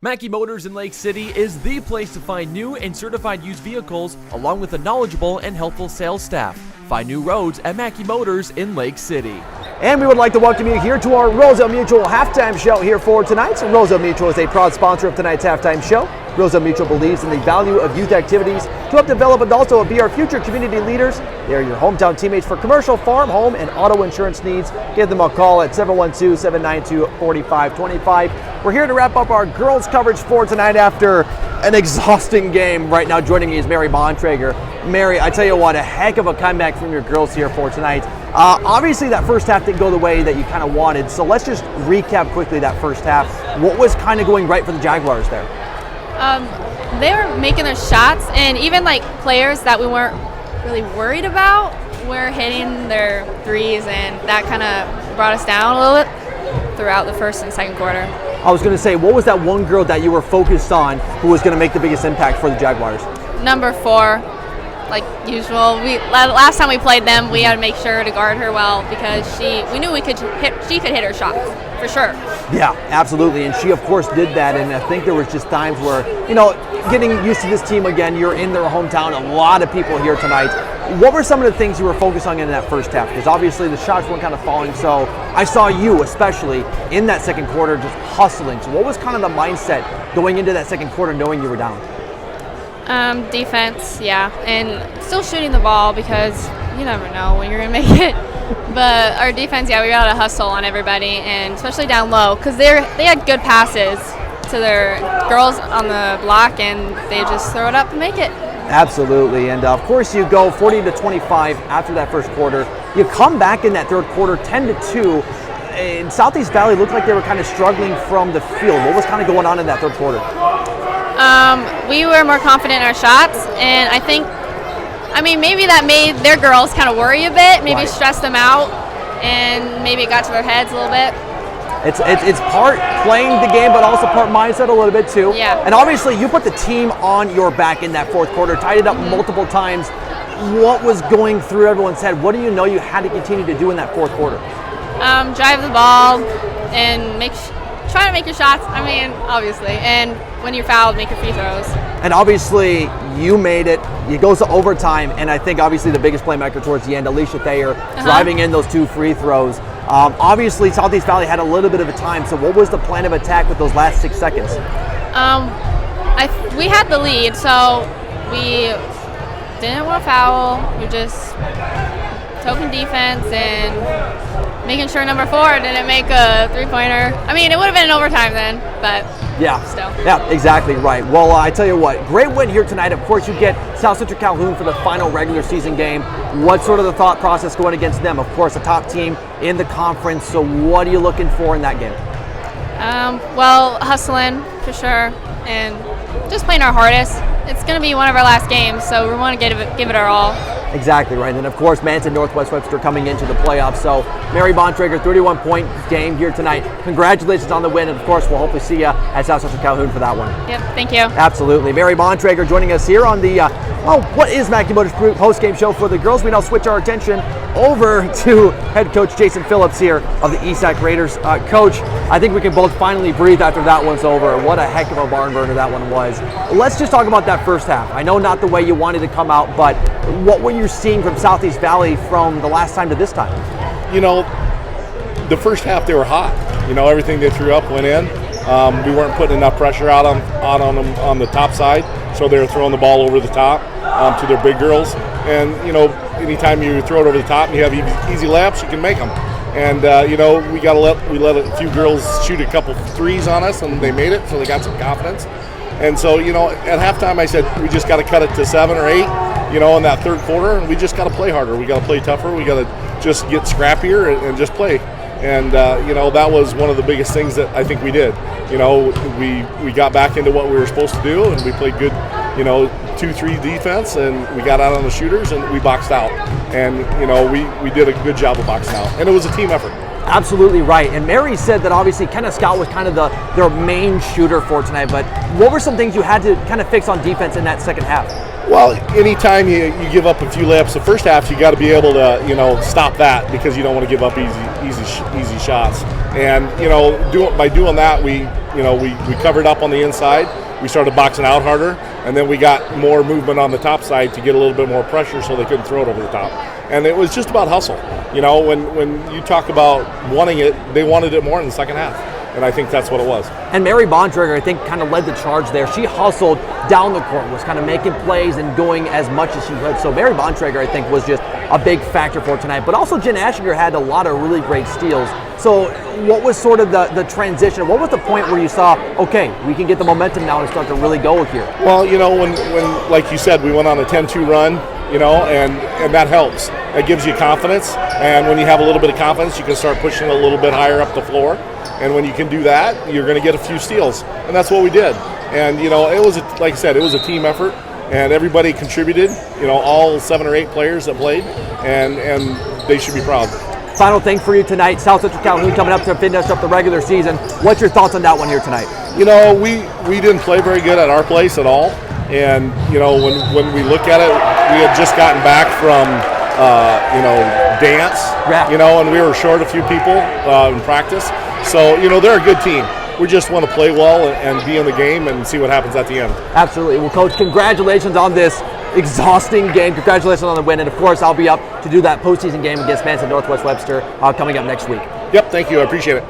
Mackey Motors in Lake City is the place to find new and certified used vehicles, along with a knowledgeable and helpful sales staff. Find new roads at Mackey Motors in Lake City. And we would like to welcome you here to our Roselle Mutual halftime show here for tonight. So Roselle Mutual is a proud sponsor of tonight's halftime show. Roselle Mutual believes in the value of youth activities to help develop adults who will be our future community leaders. They are your hometown teammates for commercial, farm, home, and auto insurance needs. Give them a call at 712-792-4525. We're here to wrap up our girls coverage for tonight after an exhausting game. Right now joining me is Mary Bontrager. Mary, I tell you what, a heck of a comeback from your girls here for tonight. Obviously that first half didn't go the way that you kind of wanted, so let's just recap quickly that first half. What was kind of going right for the Jaguars there? They were making their shots, and even like players that we weren't really worried about were hitting their threes, and that kind of brought us down a little bit throughout the first and second quarter. I was going to say, what was that one girl that you were focused on who was going to make the biggest impact for the Jaguars? Number 4, like usual. Last time we played them, we had to make sure to guard her well because we knew she could hit her shots for sure. Yeah, absolutely, and she of course did that, and I think there was just times where, getting used to this team again, you're in their hometown, a lot of people here tonight. What were some of the things you were focused on in that first half? Because obviously the shots weren't kind of falling, so I saw you especially in that second quarter just hustling. So what was kind of the mindset going into that second quarter knowing you were down? Defense, yeah, and still shooting the ball because you never know when you're going to make it. But our defense, yeah, we got to hustle on everybody, and especially down low because they had good passes to their girls on the block, and they just throw it up and make it. Absolutely, and of course you go 40-25 after that first quarter. You come back in that third quarter 10-2, and Southeast Valley looked like they were kind of struggling from the field. What was kind of going on in that third quarter? We were more confident in our shots, and maybe that made their girls kind of worry a bit, maybe stress them out, and maybe it got to their heads a little bit. It's part playing the game, but also part mindset a little bit too. Yeah. And obviously you put the team on your back in that fourth quarter, tied it up multiple times. What was going through everyone's head? What do you know you had to continue to do in that fourth quarter? Drive the ball and try to make your shots, obviously. And when you're fouled, make your free throws. And obviously, you made it. It goes to overtime, and I think obviously the biggest playmaker towards the end, Alicia Thayer, driving in those 2 free throws. Obviously, Southeast Valley had a little bit of a time, so what was the plan of attack with those last 6 seconds? We had the lead, so we didn't want to foul. We just token defense and making sure number 4 didn't make a three-pointer. It would have been an overtime then, but still. Yeah, exactly right. Well, I tell you what, great win here tonight. Of course, you get South Central Calhoun for the final regular season game. What's sort of the thought process going against them? Of course, a top team in the conference, so what are you looking for in that game? Hustling for sure, and just playing our hardest. It's going to be one of our last games, so we want to give it our all. Exactly right. And of course, Manson Northwest Webster coming into the playoffs. So Mary Bontrager, 31-point game here tonight. Congratulations on the win. And of course, we'll hopefully see you at South Central Calhoun for that one. Yep, thank you. Absolutely. Mary Bontrager joining us here on the, what is Mackey Motors post-game show for the girls. We now switch our attention over to head coach Jason Phillips here of the ESAC Raiders. Coach, I think we can both finally breathe after that one's over. What a heck of a barn burner that one was. Let's just talk about that first half. I know not the way you wanted to come out, but what were you seeing from Southeast Valley from the last time to this time? The first half they were hot. Everything they threw up went in. We weren't putting enough pressure out on them on the top side, so they were throwing the ball over the top to their big girls. And anytime you throw it over the top and you have easy layups, you can make them. And we let a few girls shoot a couple threes on us, and they made it, so they got some confidence. And so at halftime I said we just got to cut it to 7 or 8. In that third quarter, and we just got to play harder. We got to play tougher. We got to just get scrappier and just play. And that was one of the biggest things that I think we did. We got back into what we were supposed to do, and we played good, 2-3 defense, and we got out on the shooters, and we boxed out. And we did a good job of boxing out, and it was a team effort. Absolutely right. And Mary said that obviously Kenna Scott was kind of their main shooter for tonight, but what were some things you had to kind of fix on defense in that second half? Well, anytime you give up a few layups the first half, you got to be able to stop that because you don't want to give up easy shots. And by doing that, we covered up on the inside. We started boxing out harder, and then we got more movement on the top side to get a little bit more pressure so they couldn't throw it over the top. And it was just about hustle. When you talk about wanting it, they wanted it more in the second half. And I think that's what it was. And Mary Bontrager, I think, kind of led the charge there. She hustled down the court, was kind of making plays and doing as much as she could. So Mary Bontrager, I think, was just a big factor for tonight. But also Jen Ashinger had a lot of really great steals. So what was sort of the transition? What was the point where you saw, okay, we can get the momentum now and start to really go here? Well, when like you said, we went on a 10-2 run, and that helps. It gives you confidence. And when you have a little bit of confidence, you can start pushing a little bit higher up the floor. And when you can do that, you're going to get a few steals. And that's what we did. And, it was, like I said, it was a team effort. And everybody contributed, all 7 or 8 players that played. And they should be proud. Final thing for you tonight, South Central Calhoun coming up to finish up the regular season. What's your thoughts on that one here tonight? We didn't play very good at our place at all. And, when we look at it, we had just gotten back from, dance, and we were short a few people in practice. So, they're a good team. We just want to play well and be in the game and see what happens at the end. Absolutely. Well, Coach, congratulations on this exhausting game. Congratulations on the win. And, of course, I'll be up to do that postseason game against Manson Northwest Webster coming up next week. Yep, thank you. I appreciate it.